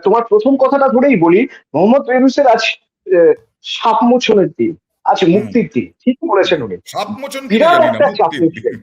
তোমার প্রথম কথাটা ধরেই বলি, মোহাম্মদ ইউনূসের আজ সাপ মোচনের দিন, আজ মুক্তির দিন, ঠিক বলেছেন উনি। সাপ মোচন বিরাট একটা চাপে ছিলেন,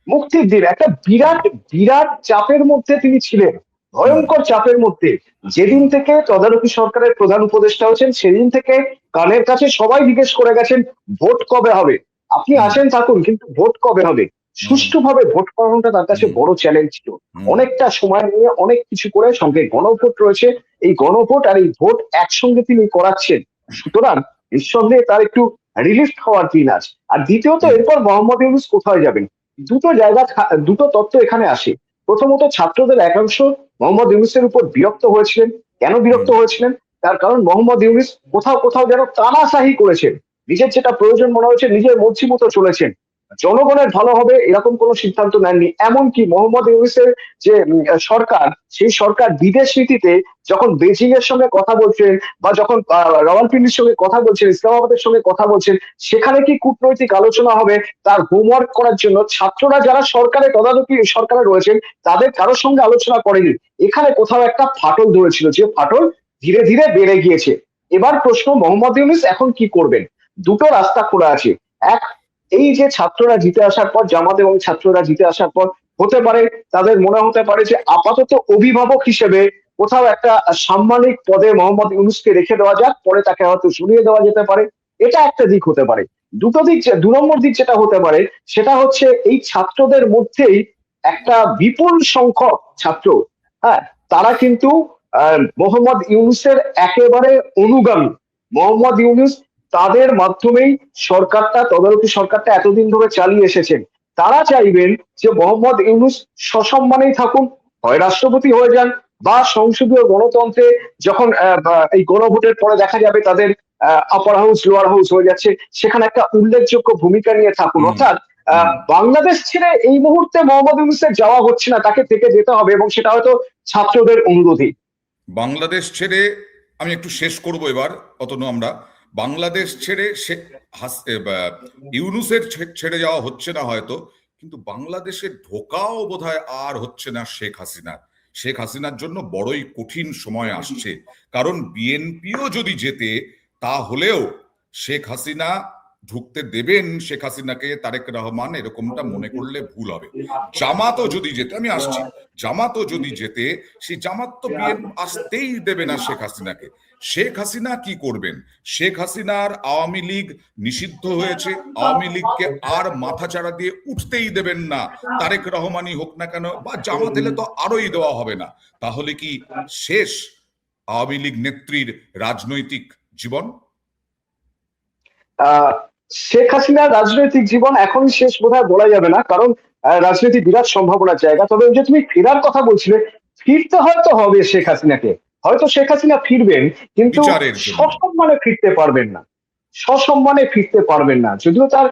মুক্তির দিন একটা বিরাট বিরাট চাপের মধ্যে তিনি ছিলেন, ভয়ঙ্কর চাপের মধ্যে। যেদিন থেকে তদারকি সরকারের প্রধান উপদেষ্টা হচ্ছেন, সেদিন থেকে কানের কাছে সবাই জিজ্ঞেস করে গেছেন ভোট কবে হবে, আপনি আসেন থাকুন, কিন্তু ভোট কবে হবে। সুষ্ঠুভাবে ভোট করানোটা তার কাছে বড় চ্যালেঞ্জ ছিল। অনেকটা সময় নিয়ে অনেক কিছু করে, সঙ্গে গণভোট রয়েছে, এই গণভোট আর এই ভোট একসঙ্গে তিনি করাচ্ছেন। সুতরাং নিঃসন্দেহে তার একটু রিলিফ হওয়ার দিন আছে। আর দ্বিতীয়ত, এরপর মোহাম্মদ ইউনূস কোথায় যাবেন, দুটো তত্ত্ব এখানে আসে। প্রথমত, ছাত্রদের একাংশ মোহাম্মদ ইউনূসের উপর বিরক্ত হয়েছিলেন। কেন বিরক্ত হয়েছিলেন? তার কারণ মোহাম্মদ ইউনূস কোথাও কোথাও যেন তানাশাহি করেছেন, নিজের যেটা প্রয়োজন মনে হচ্ছে নিজের মর্জি মতো চলেছেন, জনগণের ভালো হবে এরকম কোনো সিদ্ধান্ত নেননি। এমনকি মোহাম্মদ ইউনূসের যে সরকার, সেই সরকার বিদেশ নীতিতে যখন বেজিং এর সঙ্গে কথা বলছেন, বা যখন রাওয়ালপিন্ডির সঙ্গে কথা বলছেন, ইসলামাবাদের সঙ্গে কথা বলছেন, সেখানে কি কূটনৈতিক আলোচনা হবে তার হোমওয়ার্ক করার জন্য ছাত্ররা যারা সরকারে রয়েছেন, তাদের কারোর সঙ্গে আলোচনা করেনি। এখানে কোথাও একটা ফাটল ধরেছিল, যে ফাটল ধীরে ধীরে বেড়ে গিয়েছে। এবার প্রশ্ন, মোহাম্মদ ইউনূস এখন কি করবেন? দুটো রাস্তা খোলা আছে। এক, এই যে ছাত্ররা জিতে আসার পর, জামাত এবং ছাত্ররা জিতে আসার পর, হতে পারে তাদের মনে হতে পারে যে আপাতত অভিভাবক হিসেবে কোথাও একটা সাম্মানিক পদে মোহাম্মদ ইউনূসকে রেখে দেওয়া যাক, পরে তাকে হয়তো সরিয়ে দেওয়া যেতে পারে। এটা একটা দিক হতে পারে। দু নম্বর দিক যেটা হতে পারে, সেটা হচ্ছে এই ছাত্রদের মধ্যেই একটা বিপুল সংখ্যক ছাত্র, হ্যাঁ, তারা কিন্তু মোহাম্মদ ইউনূসের একেবারে অনুগামী। মোহাম্মদ ইউনূস তাদের মাধ্যমেই তদারকি সরকারটা এতদিন ধরে চালিয়ে এসেছেন। তারা চাইবেন যে মোহাম্মদ ইউনূস সসম্মানেই থাকুন, হয় রাষ্ট্রপতি হয়ে যান, বা সংসদীয় গণতন্ত্রে যখন এই গণভোটের পরে দেখা যাবে তাদের আপার হাউস লোয়ার হাউস হয়ে যাচ্ছে, সেখানে একটা উল্লেখযোগ্য ভূমিকা নিয়ে থাকুন। অর্থাৎ বাংলাদেশ ছেড়ে এই মুহূর্তে মোহাম্মদ ইউনূসের যাওয়া হচ্ছে না, তাকে থেকে যেতে হবে, এবং সেটা হয়তো ছাত্রদের অনুরোধে। বাংলাদেশ ছেড়ে, আমি একটু শেষ করব এবার অতনু, আমরা বাংলাদেশ ছেড়ে ইউনূসের ছেড়ে যাওয়া হচ্ছে না হয়তো, কিন্তু বাংলাদেশে ঢোকাও বোধহয় আর হচ্ছে না শেখ হাসিনার জন্য বড়ই কঠিন সময় আসছে। কারণ বিএনপিও যদি যেতে, তাহলেও শেখ হাসিনা ঢুকতে দেবেন শেখ হাসিনাকে তারেক রহমান, এরকমটা মনে করলে ভুল হবে। জামাতও যদি যেতে, আমি আসছি, জামাতও যদি যেতে, সেই জামাত তো আসতেই দেবে না শেখ হাসিনাকে। শেখ হাসিনা কি করবেন? শেখ হাসিনার আওয়ামী লীগ নিষিদ্ধ হয়েছে, আওয়ামী লীগকে আর মাথাচাড়া দিয়ে উঠতেই দেবেন না, তারেক রহমানই হোক না কেন, বা জামাত এলে তো আরোই দেওয়া হবে না। তাহলে কি শেষ আওয়ামী লীগ নেত্রীর রাজনৈতিক জীবন? আহ শেখ হাসিনার রাজনৈতিক জীবন এখনই শেষ বোধহয় বলা যাবে না, কারণ রাজনীতি বিরাট সম্ভাবনার জায়গা। তবে ওই যে তুমি ফেরার কথা বলছিলে, ফিরতে হয়তো হবে শেখ হাসিনাকে, হয়তো শেখ হাসিনা ফিরবেন, কিন্তু বিচারের জন্য। সসম্মানে ফিরতে পারবেন না, সসম্মানে ফিরতে পারবেন না। যদিও তার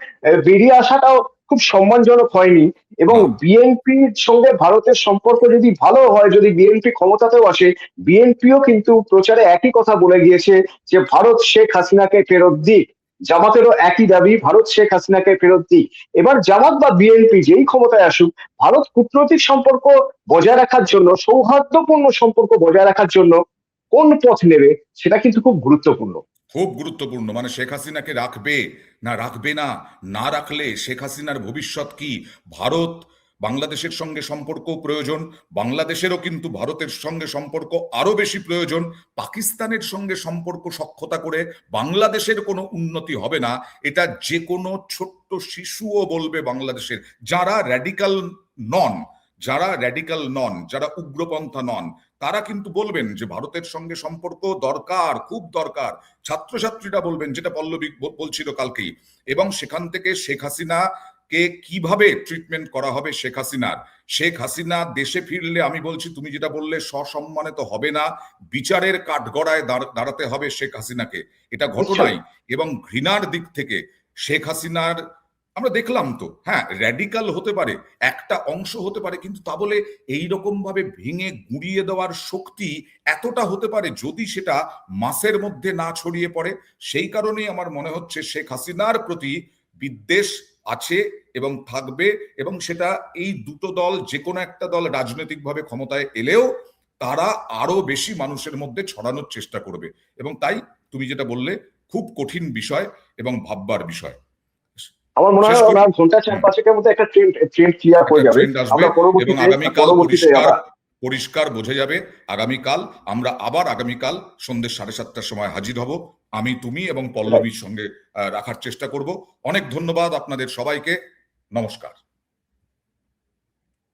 বেরিয়ে আসাটাও খুব সম্মানজনক হয়নি, এবং না। বিএনপির সঙ্গে ভারতের সম্পর্ক যদি ভালো হয়, যদি বিএনপি ক্ষমতাতেও আসে, বিএনপিও কিন্তু প্রচারে একই কথা বলে গিয়েছে যে ভারত শেখ হাসিনাকে ফেরত দিক। জামাতেরও একই দাবি, ভারত শেখ হাসিনাকে ফেরত দিক। এবার জামাত বা বিএনপি যেই ক্ষমতায় আসুক, ভারত কূটনৈতিক সম্পর্ক বজায় রাখার জন্য, সৌহার্দ্যপূর্ণ সম্পর্ক বজায় রাখার জন্য কোন পথ নেবে, সেটা কিন্তু খুব গুরুত্বপূর্ণ। খুব গুরুত্বপূর্ণ। মানে শেখ হাসিনাকে রাখবে না রাখবে না, না রাখলে শেখ হাসিনার ভবিষ্যৎ কি? ভারত বাংলাদেশের সঙ্গে সম্পর্ক প্রয়োজন, বাংলাদেশেরও কিন্তু ভারতের সঙ্গে সম্পর্ক আরো বেশি প্রয়োজন। পাকিস্তানের সঙ্গে সম্পর্ক সখ্যতা করে বাংলাদেশের কোনো উন্নতি হবে না, এটা যে কোনো ছোট্ট শিশুও বলবে বাংলাদেশের। যারা র্যাডিক্যাল নন, যারা উগ্রপন্থা নন, তারা কিন্তু বলবেন যে ভারতের সঙ্গে সম্পর্ক দরকার, খুব দরকার। ছাত্রছাত্রীরা বলবেন, যেটা পল্লবী বলছিল কালকেই। এবং সেখান থেকে শেখ হাসিনা কে কিভাবে ট্রিটমেন্ট করা হবে শেখ হাসিনা দেশে ফিরলে, আমি বলছি, তুমি যেটা বললে, সসম্মানে তো হবে না, বিচারের কাঠগড়ায় দাঁড়াতে হবে শেখ হাসিনাকে। এটা ঘটনাই। এবং ঘৃণার দিক থেকে শেখ হাসিনার আমরা দেখলাম তো, হ্যাঁ, র্যাডিক্যাল হতে পারে, একটা অংশ হতে পারে, কিন্তু তা বলে এইরকম ভাবে ভেঙে গুঁড়িয়ে দেওয়ার শক্তি এতটা হতে পারে যদি সেটা মাসের মধ্যে না ছড়িয়ে পড়ে। সেই কারণেই আমার মনে হচ্ছে শেখ হাসিনার প্রতি বিদ্বেষ আছে এবং থাকবে, এবং সেটা এই দুটো দল, যে কোনো একটা দল রাজনৈতিকভাবে ক্ষমতায় এলেও তারা আরো বেশি মানুষের মধ্যে ছড়ানোর চেষ্টা করবে। এবং তাই তুমি যেটা বললে, খুব কঠিন বিষয় এবং ভাববার বিষয়। আমার মনে হয় ওনার ঘন্টা 4-5 মধ্যে একটা ট্রেন্ড ক্লিয়ার হয়ে যাবে। ট্রেন্ড আসবে আমরা এবং আগামীকাল আমরা পরিষ্কার বোঝা যাবে। আগামীকাল আমরা আবার সন্ধ্যে 7:30টার সময় হাজির হব। আমি, তুমি এবং পল্লবীর সঙ্গে রাখার চেষ্টা করব। অনেক ধন্যবাদ আপনাদের সবাইকে। নমস্কার।